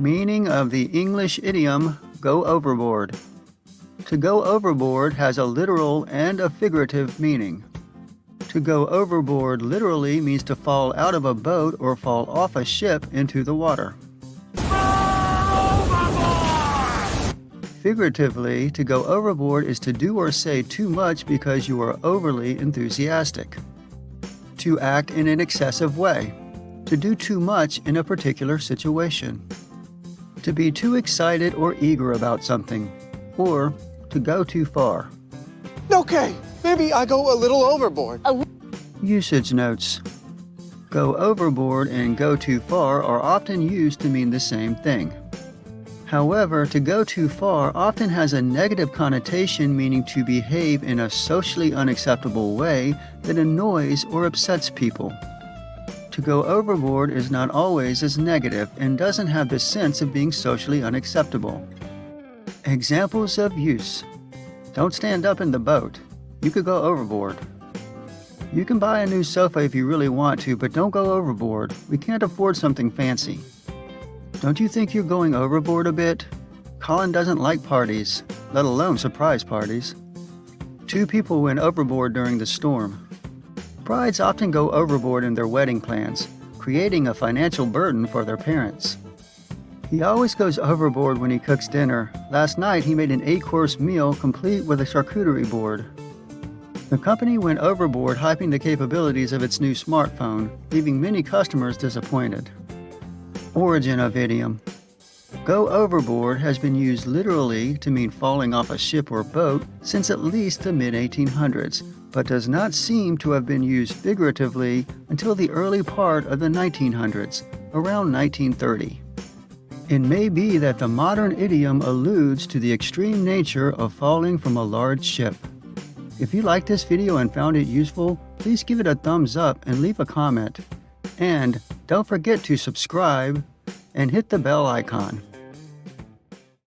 Meaning of the English idiom, go overboard. To go overboard has a literal and a figurative meaning. To go overboard literally means to fall out of a boat or fall off a ship into the water. Figuratively, to go overboard is to do or say too much because you are overly enthusiastic. To act in an excessive way. To do too much in a particular situation. To be too excited or eager about something. Or to go too far. Okay, maybe I go a little overboard. Usage notes. Go overboard and go too far are often used to mean the same thing. However, to go too far often has a negative connotation, meaning to behave in a socially unacceptable way that annoys or upsets people. To go overboard is not always as negative and doesn't have the sense of being socially unacceptable. Examples of use. Don't stand up in the boat. You could go overboard. You can buy a new sofa if you really want to, but don't go overboard. We can't afford something fancy. Don't you think you're going overboard a bit? Colin doesn't like parties, let alone surprise parties. 2 people went overboard during the storm. Brides often go overboard in their wedding plans, creating a financial burden for their parents. He always goes overboard when he cooks dinner. Last night he made an 8-course meal complete with a charcuterie board. The company went overboard hyping the capabilities of its new smartphone, leaving many customers disappointed. Origin of idiom. Go overboard has been used literally to mean falling off a ship or boat since at least the mid-1800s, but does not seem to have been used figuratively until the early part of the 1900s, around 1930. It may be that the modern idiom alludes to the extreme nature of falling from a large ship. If you liked this video and found it useful, please give it a thumbs up and leave a comment. And don't forget to subscribe and hit the bell icon.